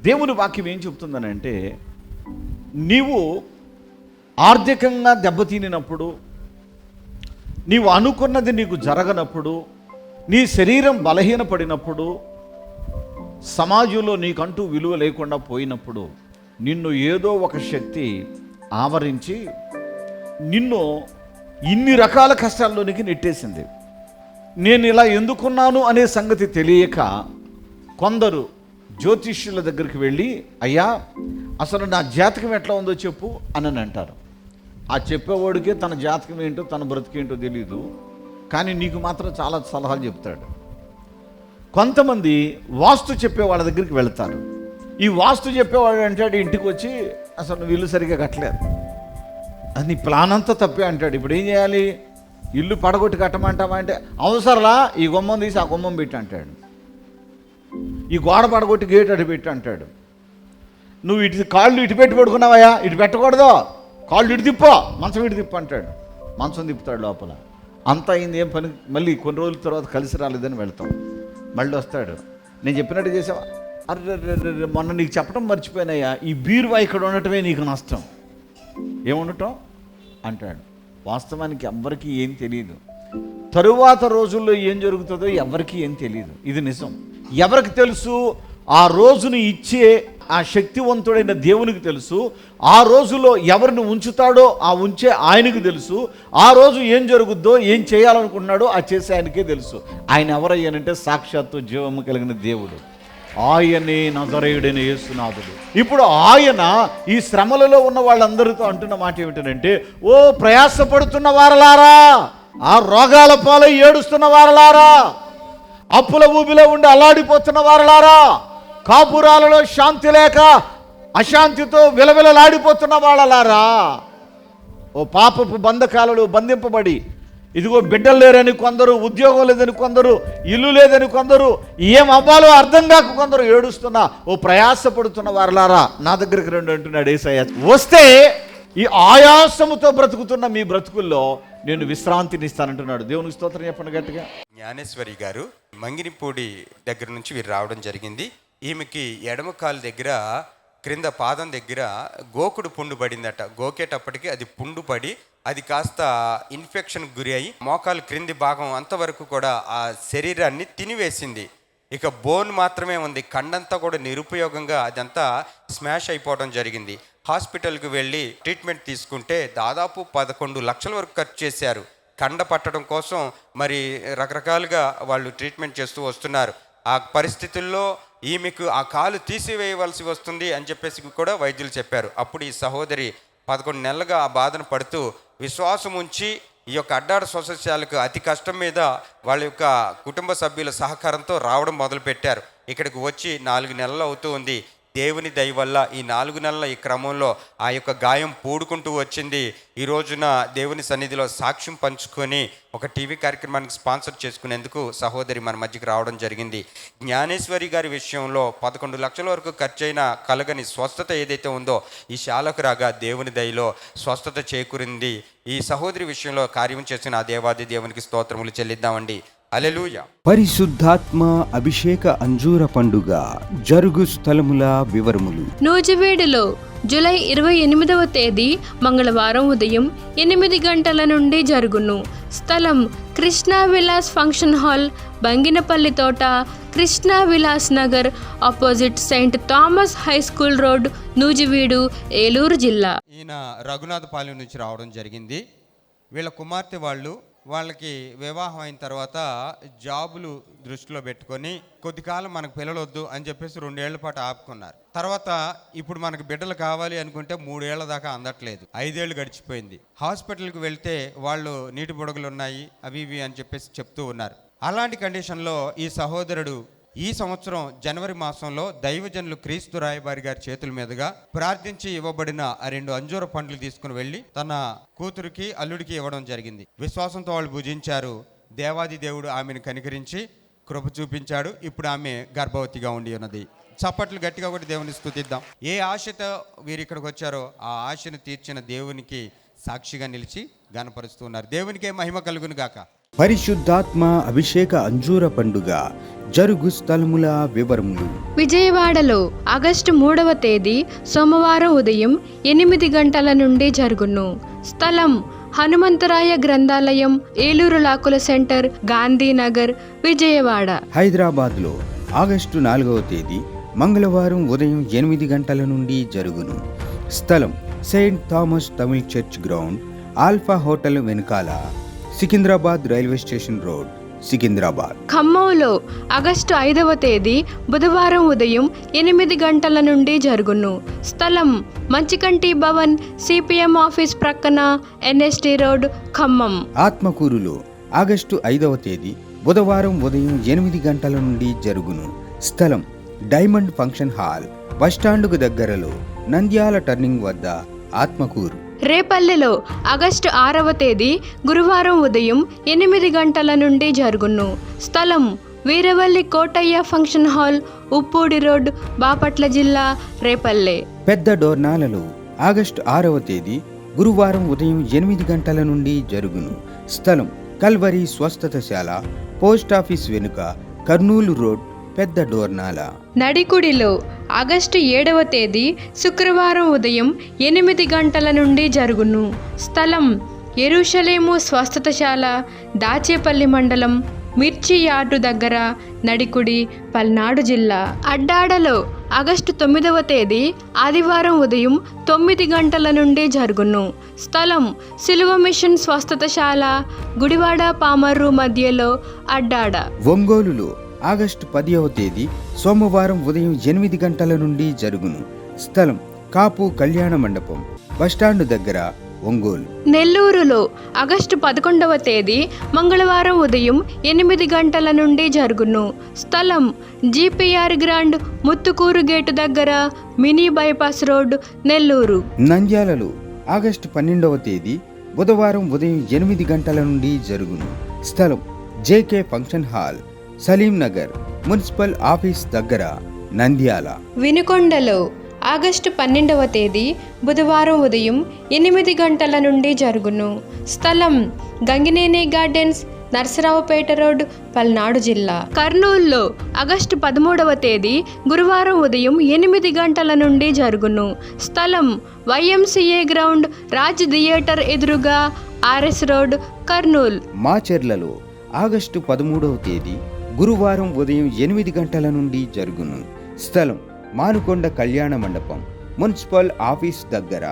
దేవుని వాక్యం ఏం చెప్తుందనంటే, నీవు ఆర్థికంగా దెబ్బతినినప్పుడు, నీవు అనుకున్నది నీకు జరగనప్పుడు, నీ శరీరం బలహీనపడినప్పుడు, సమాజంలో నీకంటూ విలువ లేకుండా పోయినప్పుడు, నిన్ను ఏదో ఒక శక్తి ఆవరించి నిన్ను ఇన్ని రకాల కష్టాల్లోనికి నెట్టేసింది. నేను ఇలా ఎందుకున్నాను అనే సంగతి తెలియక కొందరు జ్యోతిష్యుల దగ్గరికి వెళ్ళి, అయ్యా అసలు నా జాతకం ఎట్లా ఉందో చెప్పు అని అంటారు. ఆ చెప్పేవాడికే తన జాతకం ఏంటో తన బ్రతికేంటో తెలియదు, కానీ నీకు మాత్రం చాలా సలహాలు చెప్తాడు. కొంతమంది వాస్తు చెప్పే వాళ్ళ దగ్గరికి వెళ్తారు. ఈ వాస్తు చెప్పేవాడు అంటాడు ఇంటికి వచ్చి, అసలు నువ్వు ఇల్లు సరిగ్గా కట్టలేదు, అది నీ ప్లాన్ అంతా తప్పే అంటాడు. ఇప్పుడు ఏం చేయాలి? ఇల్లు పడగొట్టి కట్టమంటావా అంటే, అవసరంలా ఈ గుమ్మం తీసి ఆ గుమ్మం పెట్టి అంటాడు. ఈ గోడ పడగొట్టి గేట్ అటు పెట్టి అంటాడు. నువ్వు ఇటు కాళ్ళు ఇటు పెట్టి పడుకున్నావయ్యా, ఇటు పెట్టకూడదు, కాళ్ళు ఇటు తిప్పో, మంచం ఇటు తిప్పు అంటాడు. మంచం తిప్పుతాడు లోపల. అంతా అయింది, ఏం పని, మళ్ళీ కొన్ని రోజుల తర్వాత కలిసి రాలేదని వెళ్తాం. మళ్ళీ వస్తాడు, నేను చెప్పినట్టు చేసావా? అర్రే మొన్న నీకు చెప్పడం మర్చిపోయినాయా, ఈ బీరువా ఇక్కడ ఉండటమే నీకు నష్టం. ఏముండటం అంటాడు. వాస్తవానికి ఎవ్వరికీ ఏం తెలియదు. తరువాత రోజుల్లో ఏం జరుగుతుందో ఎవరికి ఏం తెలియదు. ఇది నిజం. ఎవరికి తెలుసు? ఆ రోజుని ఇచ్చే ఆ శక్తివంతుడైన దేవునికి తెలుసు. ఆ రోజులో ఎవరిని ఉంచుతాడో ఆ ఉంచే ఆయనకు తెలుసు. ఆ రోజు ఏం జరుగుద్దో, ఏం చేయాలనుకుంటున్నాడో ఆ చేసే ఆయనకే తెలుసు. ఆయన ఎవరయ్యానంటే సాక్షాత్తు జీవము కలిగిన దేవుడు. ఆయనే నజరేయుడైన యేసునాథుడు. ఇప్పుడు ఆయన ఈ శ్రమలలో ఉన్న వాళ్ళందరితో అంటున్న మాట ఏమిటంటే, ఓ ప్రయాసపడుతున్న వారలారా, ఆ రోగాల పాలై ఏడుస్తున్న వారలారా, అప్పుల ఊబిలో ఉండి అల్లాడిపోతున్న వారలారా, కాపురాలలో శాంతి లేక అశాంతితో విలవిలలాడిపోతున్న వాళ్ళలారా, ఓ పాపపు బంధకాలలో బంధింపబడి, ఇదిగో బిడ్డలు లేరని కొందరు, ఉద్యోగం లేదని కొందరు, ఇల్లు లేదని కొందరు, ఏం అవ్వాలో అర్థం కాక కొందరు ఏడుస్తున్నా ఓ ప్రయాసపడుతున్న వారలారా నా దగ్గరికి రండి అంటున్నాడు యేసయ్య. వస్తే ఈ ఆయాసముతో బ్రతుకుతున్న మీ బ్రతుకుల్లో నేను విశ్రాంతిని ఇస్తానంటున్నాడు. దేవునికి స్తోత్రం చెప్పండి గట్టిగా. జ్ఞానేశ్వరి గారు మంగినిపూడి దగ్గర నుంచి వీరు రావడం జరిగింది. ఈమెకి ఎడమ కాలు దగ్గర క్రింద పాదం దగ్గర గోకుడు పుండు పడిందట. గోకేటప్పటికి అది పుండు పడి అది కాస్త ఇన్ఫెక్షన్ గురి అయ్యి మోకాలు క్రింది భాగం అంతవరకు కూడా ఆ శరీరాన్ని తినివేసింది. ఇక బోన్ మాత్రమే ఉంది. కండంతా కూడా నిరుపయోగంగా అదంతా స్మాష్ అయిపోవడం జరిగింది. హాస్పిటల్కి వెళ్ళి ట్రీట్మెంట్ తీసుకుంటే దాదాపు 11 లక్షల వరకు ఖర్చు చేశారు. కండ పట్టడం కోసం మరి రకరకాలుగా వాళ్ళు ట్రీట్మెంట్ చేస్తూ వస్తున్నారు. ఆ పరిస్థితుల్లో ఈమెకు ఆ కాలు తీసివేయవలసి వస్తుంది అని చెప్పేసి కూడా వైద్యులు చెప్పారు. అప్పుడు ఈ సహోదరి 11 నెలలుగా ఆ బాధను పడుతూ విశ్వాసం ఉంచి ఈ యొక్క అడ్డాడ సొసైటీలకు అతి కష్టం మీద వాళ్ళ యొక్క కుటుంబ సభ్యుల సహకారంతో రావడం మొదలుపెట్టారు. ఇక్కడికి వచ్చి 4 నెలలు అవుతూ ఉంది. దేవుని దయ వల్ల ఈ 4 నెలల ఈ క్రమంలో ఆ యొక్క గాయం పూడుకుంటూ వచ్చింది. ఈ రోజున దేవుని సన్నిధిలో సాక్ష్యం పంచుకొని ఒక టీవీ కార్యక్రమానికి స్పాన్సర్ చేసుకునేందుకు సహోదరి మన మధ్యకి రావడం జరిగింది. జ్ఞానేశ్వరి గారి విషయంలో 11 లక్షల వరకు ఖర్చైన కలగని స్వస్థత ఏదైతే ఉందో ఈ శాలకు రాగా దేవుని దయలో స్వస్థత చేకూరింది. ఈ సహోదరి విషయంలో కార్యం చేసిన ఆ దేవాది దేవునికి స్తోత్రములు చెల్లిద్దామండి. హల్లెలూయా. పరిశుద్ధాత్మ అభిషేక అంజూర పండుగ జరుగు స్థలముల వివరములు. నూజివీడులో జూలై 28వ తేదీ మంగళవారం ఉదయం 8 గంటల నుండి జరుగును. స్థలం కృష్ణా విలాస్ ఫంక్షన్ హాల్, బంగినపల్లి తోట, Krishna Vilas Nagar, opposite Saint Thomas high school road, Nuzvid, Eluru జిల్లా. ఈయన రఘునాథపాలెం నుంచి రావడం జరిగింది. వీళ్ళ కుమార్తె వాళ్ళకి వివాహం అయిన తర్వాత జాబులు దృష్టిలో పెట్టుకొని కొద్ది కాలం మనకు పిల్లలు వద్దు అని చెప్పేసి 2 ఏళ్ల పాటు ఆపుకున్నారు. తర్వాత ఇప్పుడు మనకు బిడ్డలు కావాలి అనుకుంటే 3 ఏళ్ల దాకా అందట్లేదు. 5 ఏళ్ళు గడిచిపోయింది. హాస్పిటల్కి వెళ్తే వాళ్ళు నీటి బుడగలు ఉన్నాయి అవి ఇవి అని చెప్పేసి చెప్తూ ఉన్నారు. అలాంటి కండిషన్లో ఈ సహోదరుడు ఈ సంవత్సరం జనవరి మాసంలో దైవజనులు క్రీస్తు రాయబారి గారి చేతుల మీదుగా ప్రార్థించి ఇవ్వబడిన 2 అంజూర పండ్లు తీసుకుని వెళ్ళి తన కూతురికి అల్లుడికి ఇవ్వడం జరిగింది. విశ్వాసంతో వాళ్ళు భుజించారు. దేవాది దేవుడు ఆమెను కనికరించి కృప చూపించాడు. ఇప్పుడు ఆమె గర్భవతిగా ఉండి ఉన్నది. చప్పట్లు గట్టిగా కూడా దేవుని స్తుతిద్దాం. ఏ ఆశతో వీరు ఇక్కడికి వచ్చారో ఆ ఆశను తీర్చిన దేవునికి సాక్షిగా నిలిచి గణపరుస్తూ ఉన్నారు. దేవునికే మహిమ కలుగును గాక. పరిశుద్ధాత్మ అభిషేక అంజూర పండుగ జరుగు స్థలముల వివరములు. విజయవాడలో ఆగస్టు 3వ తేదీ సోమవారం ఉదయం 8 గంటల నుండి జరుగును. స్థలం హనుమంతరాయ గ్రంథాలయం, ఏలూరు లాకుల సెంటర్, గాంధీనగర్, విజయవాడ. హైదరాబాద్లో ఆగస్టు 4వ తేదీ మంగళవారం ఉదయం 8 గంటల నుండి జరుగును. స్థలం Saint Thomas Tamil church ground, alpha hotel వెనుకాల, Secunderabad railway station road, Secunderabad. ఖమ్మంలో ఆగస్టు 5వ తేదీ బుధవారం ఉదయం 8 గంటల నుండి జరుగును. స్థలం మంచికంటి భవన్, సిపిఎం ఆఫీస్ ప్రక్కన, ఎన్ఎస్టి రోడ్, ఖమ్మం. ఆత్మకూరులో ఆగస్టు 5వ తేదీ బుధవారం ఉదయం 8 గంటల నుండి జరుగును. స్థలం డైమండ్ ఫంక్షన్ హాల్, బస్టాండుకు దగ్గరలో, నంద్యాల టర్నింగ్ వద్ద, ఆత్మకూరు. రేపల్లెలో ఆగస్టు 6వ తేదీ గురువారం ఉదయం 8 గంటల నుండి జరుగును. స్థలం Veeravalli Kotaiah function hall, Uppudi road, Bapatla జిల్లా, రేపల్లె. పెద్ద డోర్నాలలో ఆగస్టు 6వ తేదీ గురువారం ఉదయం 8 గంటల నుండి జరుగును. స్థలం కల్వరి స్వస్థతశాల, పోస్టాఫీస్ వెనుక, కర్నూలు రోడ్, పెద్ద డోర్నాల. నడికుడిలో ఆగస్టు 7వ తేదీ శుక్రవారం ఉదయం 8 గంటల నుండి జరుగును. స్థలం యెరూషలేము స్వస్థతశాల, దాచేపల్లి మండలం, మిర్చి యార్డు దగ్గర, నడికుడి, పల్నాడు జిల్లా. అడ్డాడలో ఆగస్టు 9వ తేదీ ఆదివారం ఉదయం 9 గంటల నుండి జరుగును. స్థలం సిలువ మిషన్ స్వస్థతశాల, గుడివాడ పామర్రు మధ్యలో, అడ్డాడ. ఒంగోలులో ఆగస్టు 10వ తేదీ సోమవారం ఉదయం 8 గంటల నుండి జరుగును. స్థలం కాపు కళ్యాణ మండపం, బస్టాండు దగ్గర, ఒంగోలు. నెల్లూరులో ఆగస్టు 11వ తేదీ మంగళవారం ఉదయం 8 గంటల నుండి జరుగును. స్థలం జిపిఆర్ గ్రాండ్, ముత్తుకూరు గేటు దగ్గర, మినీ బైపాస్ రోడ్, నెల్లూరు. నంద్యాలలో ఆగస్టు 12వ తేదీ బుధవారం ఉదయం 8 గంటల నుండి జరుగును. స్థలం JK function hall, Saleem Nagar, municipal office దగ్గర, నంద్యాల. వినుకొండలో ఆగస్టు 12వ తేదీ బుధవారం ఉదయం 8 గంటల నుండి జరుగును. స్థలం గంగినేని గార్డెన్స్, నర్సరావుపేట రోడ్, పల్నాడు జిల్లా. కర్నూలులో ఆగస్టు 13వ తేదీ గురువారం ఉదయం 8 గంటల నుండి జరుగును. స్థలం వైఎంసిఏ గ్రౌండ్, రాజ్ థియేటర్ ఎదురుగా, ఆర్ఎస్ రోడ్, కర్నూలు. మాచెర్లలో ఆగస్టు 13వ తేదీ గురువారం ఉదయం 8 గంటల నుండి జరుగును. స్థలం మానుకొండ కళ్యాణ మండపం, మున్సిపల్ ఆఫీస్ దగ్గర,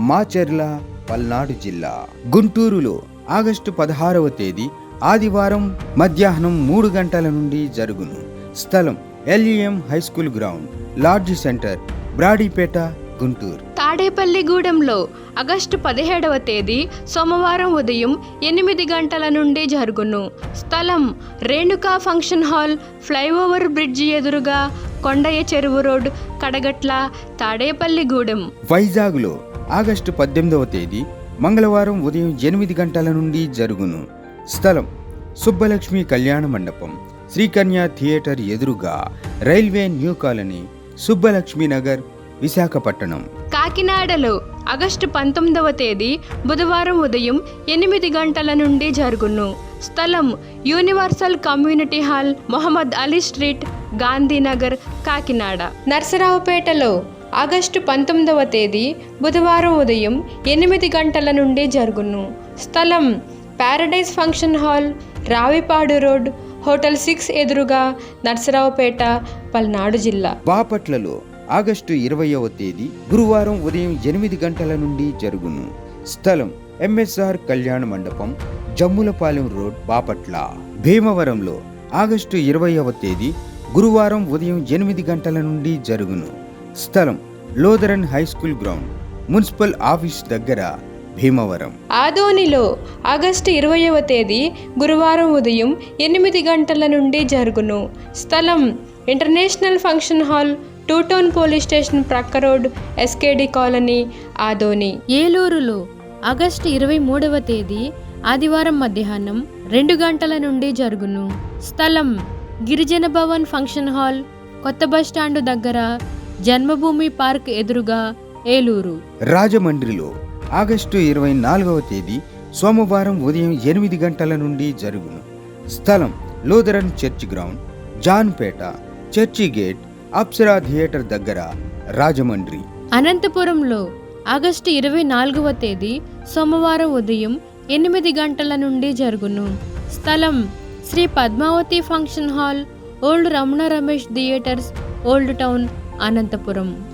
మాచెర్ల, పల్నాడు జిల్లా. గుంటూరులో ఆగస్టు 16వ తేదీ ఆదివారం మధ్యాహ్నం 3 గంటల నుండి జరుగును. స్థలం LEM high school ground, lodge centre, Brodipet, Guntur. తాడేపల్లిగూడెంలో ఆగస్టు 17వ తేదీ సోమవారం ఉదయం 8 గంటల నుండి జరుగును. స్థలం Renuka function hall, flyover bridge ఎదురుగా, కొండయ్య చెరువు రోడ్, కడగట్ల, తాడేపల్లిగూడెం. వైజాగ్లో ఆగస్టు 18వ తేదీ మంగళవారం ఉదయం 8 గంటల నుండి జరుగును. స్థలం సుబ్బలక్ష్మి కళ్యాణ మండపం, శ్రీకన్య థియేటర్ ఎదురుగా, railway new colony, Subbalakshmi Nagar, Visakhapatnam. కాకినాడలో ఆగస్టు 19వ తేదీ బుధవారం ఉదయం 8 గంటల నుండి జరుగును. స్థలం universal community hall, Mohammed Ali street, Gandhinagar, Kakinada. నర్సరావుపేటలో ఆగస్టు 19వ తేదీ బుధవారం ఉదయం 8 గంటల నుండి జరుగును. స్థలం paradise function hall, Ravipadu road, hotel 6 ఎదురుగా, నర్సరావుపేట, పల్నాడు జిల్లా. బాపట్లలో ఆగస్టు 20వ తేదీ గురువారం ఉదయం 8 గంటల నుండి జరుగును. స్థలం ఎంఎస్ఆర్ కళ్యాణ మండపం, జమ్ములపాలెం రోడ్, బాపట్ల. భీమవరంలో ఆగస్టు 20వ తేదీ గురువారం ఉదయం 8 గంటల నుండి జరుగును. స్థలం Lutheran high school ground, municipal office దగ్గర, భీమవరం. ఆదోనిలో ఆగస్టు 20వ తేదీ గురువారం ఉదయం 8 గంటల నుండి జరుగును. స్థలం international function hall, two town police station ప్రక్క రోడ్, ఎస్కేడి కాలనీ, ఆదోని. ఏలూరులో ఆగస్టు 23వ తేదీ ఆదివారం మధ్యాహ్నం 2 గంటల నుండి జరుగును. స్థలం గిరిజన భవన్ ఫంక్షన్ హాల్, కొత్త బస్టాండు దగ్గర, జన్మభూమి పార్క్ ఎదురుగా, ఏలూరు. రాజమండ్రిలో ఆగస్టు 24వ తేదీ సోమవారం ఉదయం 8 గంటల నుండి జరుగును. స్థలం Lutheran church ground, Janpeta, church gate, Apsara theatre దగ్గర, రాజమండ్రి. అనంతపురంలో ఆగస్టు 24వ తేదీ సోమవారం ఉదయం 8 గంటల నుండి జరుగును. స్థలం Sri Padmavathi function hall, old Ramana Ramesh theatres, old town, Anantapuram.